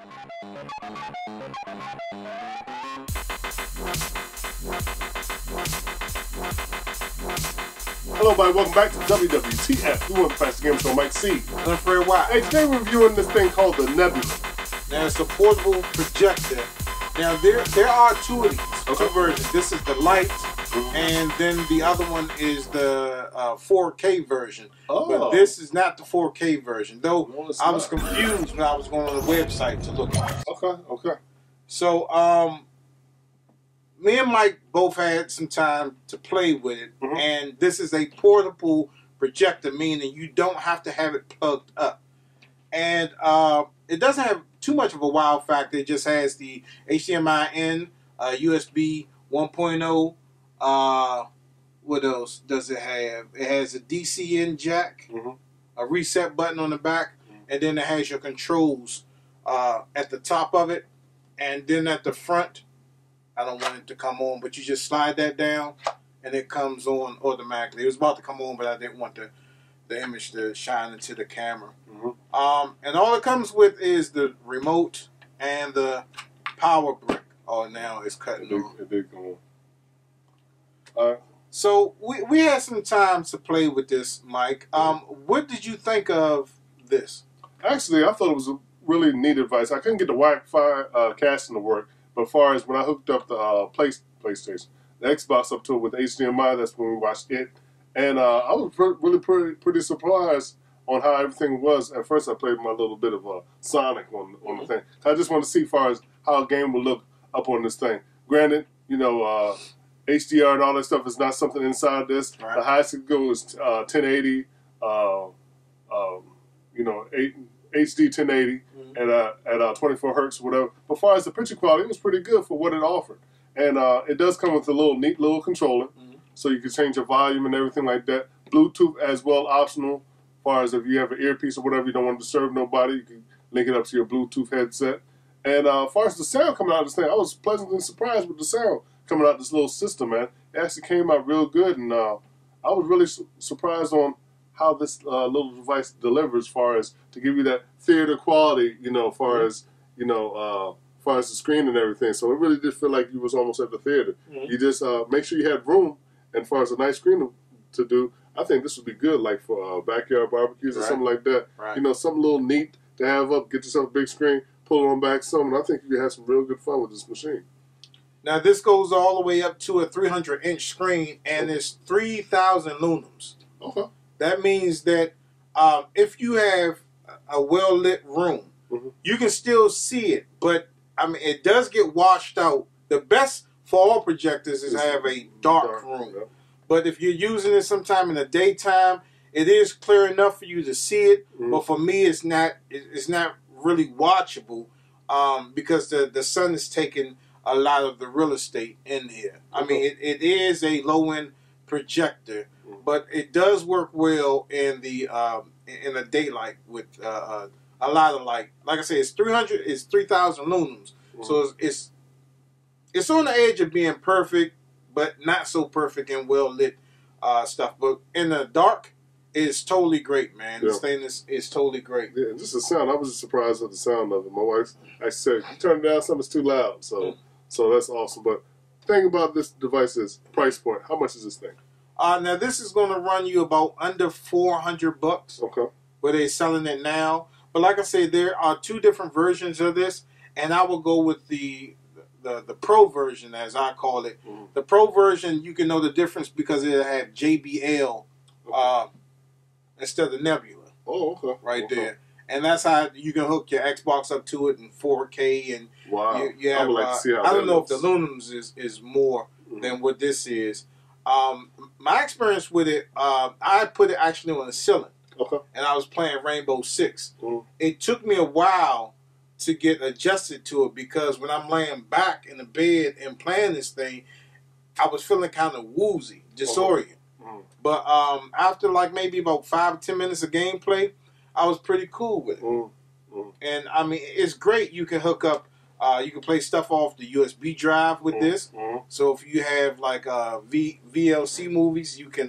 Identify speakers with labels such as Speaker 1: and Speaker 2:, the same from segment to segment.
Speaker 1: Hello, everybody. Welcome back to WWTF. We want to pass the game show, Mike C.
Speaker 2: I'm Fred White.
Speaker 1: Hey, today we're reviewing this thing called the Nebula.
Speaker 2: Now, it's a portable projector. Now, there are two of these.
Speaker 1: Okay.
Speaker 2: Two versions. This is the Lite, and then the other one is the 4K version.
Speaker 1: Oh.
Speaker 2: But this is not the 4K version, though.
Speaker 1: No, it's
Speaker 2: I was
Speaker 1: not.
Speaker 2: confused when I was going on the website to look at it.
Speaker 1: Okay.
Speaker 2: So, me and Mike both had some time to play with it, and this is a portable projector, meaning you don't have to have it plugged up. And it doesn't have too much of a wow factor. It just has the HDMI in, USB 1.0. What else does it have? It has a DC in jack, a reset button on the back, and then it has your controls at the top of it. And then at the front, I don't want it to come on, but you just slide that down, and it comes on automatically. It was about to come on, but I didn't want the image to shine into the camera. And all it comes with is the remote and the power brick. Oh, now it's cutting on.
Speaker 1: It did come on. All right.
Speaker 2: So we had some time to play with this, Mike. What did you think of this?
Speaker 1: Actually, I thought it was a really neat device. I couldn't get the Wi-Fi casting to work, but as far as when I hooked up the PlayStation, the Xbox up to it with HDMI, that's when we watched it. And I was really pretty surprised on how everything was. At first, I played my little bit of Sonic on the thing. I just wanted to see as far as how a game would look up on this thing. Granted, you know, HDR and all that stuff is not something inside this.
Speaker 2: Right.
Speaker 1: The highest it goes is 1080, you know, HD 1080 at 24 hertz, whatever. But as far as the picture quality, it was pretty good for what it offered. And it does come with a neat little controller, so you can change your volume and everything like that. Bluetooth as well, optional. As far as if you have an earpiece or whatever, you don't want to disturb nobody, you can link it up to your Bluetooth headset. And as far as the sound coming out of this thing, I was pleasantly surprised with the sound coming out of this little system, man. It actually came out real good, and I was really surprised on how this little device delivers as far as to give you that theater quality, you know, as far as, you know, as far as the screen and everything. So it really did feel like you was almost at the theater. You just make sure you had room, and as far as a nice screen to do, I think this would be good, like for backyard barbecues or something like that. You know, something a little neat to have up, get yourself a big screen, pull it on back some, and I think you can have some real good fun with this machine.
Speaker 2: Now, this goes all the way up to a 300-inch screen, and it's 3,000 lumens.
Speaker 1: Okay.
Speaker 2: That means that if you have a well-lit room, you can still see it, but I mean, it does get washed out. The best for all projectors is to have a dark room.
Speaker 1: Yeah.
Speaker 2: But if you're using it sometime in the daytime, it is clear enough for you to see it. But for me, it's not really watchable because the sun is taking a lot of the real estate in here. I mean, it is a low-end projector, but it does work well in the daylight with a lot of light. Like I say, it's 3,000 lumens, so it's on the edge of being perfect, but not so perfect and well lit stuff. But in the dark, it's totally great, man.
Speaker 1: Yeah.
Speaker 2: This thing is totally great.
Speaker 1: Yeah, just the sound. I was just surprised at the sound of it. My wife, I said, you turn it down, something's too loud. So that's awesome. But the thing about this device is price point. How much is this thing?
Speaker 2: Now this is going to run you about under $400.
Speaker 1: Okay.
Speaker 2: Where they're selling it now. But like I said, there are two different versions of this, and I will go with the Pro version, as I call it. The Pro version, you can know the difference because it have JBL instead of Nebula.
Speaker 1: Oh, okay.
Speaker 2: Right there. And that's how you can hook your Xbox up to it in 4K. And
Speaker 1: wow.
Speaker 2: you have,
Speaker 1: I would like to see how
Speaker 2: I don't
Speaker 1: that
Speaker 2: know
Speaker 1: looks.
Speaker 2: if the lumens is more than what this is. My experience with it, I put it actually on the ceiling.
Speaker 1: Okay.
Speaker 2: And I was playing Rainbow Six. It took me a while to get adjusted to it because when I'm laying back in the bed and playing this thing, I was feeling kind of woozy, disoriented. But after like maybe about 5 or 10 minutes of gameplay, I was pretty cool with it. And I mean, it's great. You can hook up, you can play stuff off the USB drive with this. So if you have like VLC movies, you can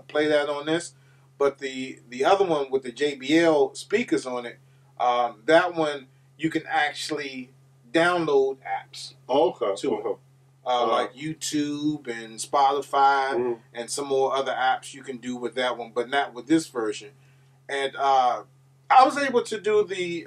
Speaker 2: play that on this. But the other one with the JBL speakers on it, that one you can actually download apps.
Speaker 1: Okay.
Speaker 2: To it. Like YouTube and Spotify and some more other apps you can do with that one, but not with this version. And I was able to do the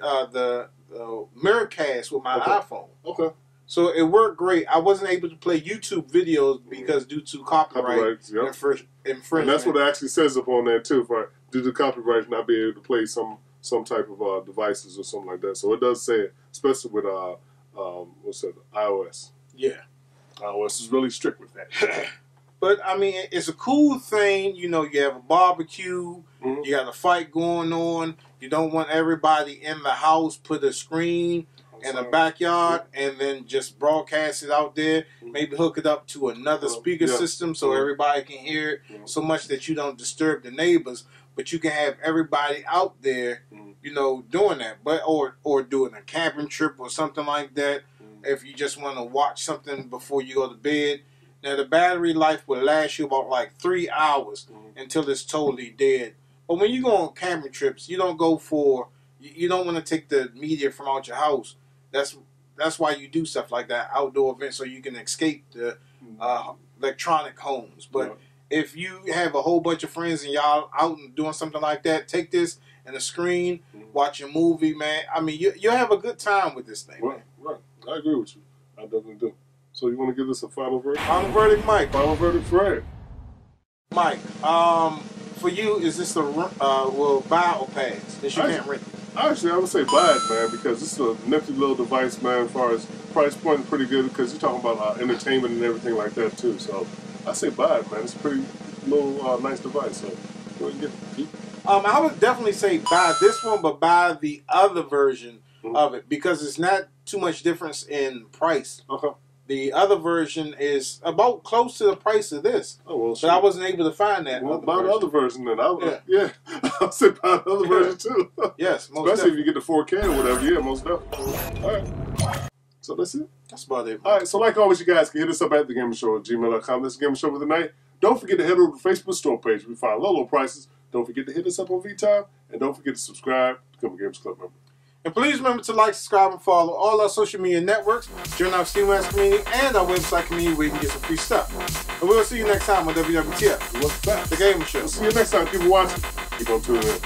Speaker 2: Mirrorcast with my iPhone.
Speaker 1: Okay.
Speaker 2: So it worked great. I wasn't able to play YouTube videos because due to copyright infringement.
Speaker 1: And that's what it actually says up on there too. For due to copyright, not being able to play some type of devices or something like that. So it does say it, especially with what's that? iOS.
Speaker 2: Yeah.
Speaker 1: iOS is really strict with that.
Speaker 2: But I mean, it's a cool thing. You know, you have a barbecue. You got a fight going on. You don't want everybody in the house. Put a screen in the backyard and then just broadcast it out there. Maybe hook it up to another speaker system so everybody can hear it so much that you don't disturb the neighbors. But you can have everybody out there, you know, doing that. But or doing a camping trip or something like that. If you just want to watch something before you go to bed. Now, the battery life will last you about like 3 hours until it's totally dead. But when you go on camping trips, you don't go for, you don't want to take the media from out your house. That's why you do stuff like that, outdoor events, so you can escape the electronic homes. But if you have a whole bunch of friends and y'all out and doing something like that, take this and a screen, watch a movie, man. I mean, you'll have a good time with this thing, man.
Speaker 1: Right. I agree with you. I definitely do. So you want to give us a final verdict?
Speaker 2: Final verdict, Mike.
Speaker 1: Final verdict, Fred.
Speaker 2: Mike, for you, is this a buy or pass? That you can't rent it?
Speaker 1: Actually, I would say buy it, man, because it's a nifty little device, man. As far as price point, pretty good because you're talking about entertainment and everything like that too. So I say buy it, man. It's a pretty little nice device. So go ahead and get it.
Speaker 2: I would definitely say buy this one, but buy the other version of it because it's not too much difference in price. The other version is about close to the price of this. Oh, well, sure. But I wasn't able to find that.
Speaker 1: Well, buy the other version then. I'll say buy the other version too.
Speaker 2: Yes, most
Speaker 1: especially if you get the 4K or whatever. Yeah, most definitely. All right. So that's it.
Speaker 2: That's about it.
Speaker 1: All right. So like always, you guys can hit us up at thagamersshow@gmail.com. That's the Gamer Show for the night. Don't forget to head over to the Facebook store page. We find low prices. Don't forget to hit us up on vTime. And don't forget to subscribe to become a Gamers Club member. And please remember to like, subscribe, and follow all our social media networks, join our SteamWest community, and our website community where you can get some free stuff. And we'll see you next time on WWTF. What's that? The Gamer Show. We'll see you next time. Keep watching. Keep on tuning in.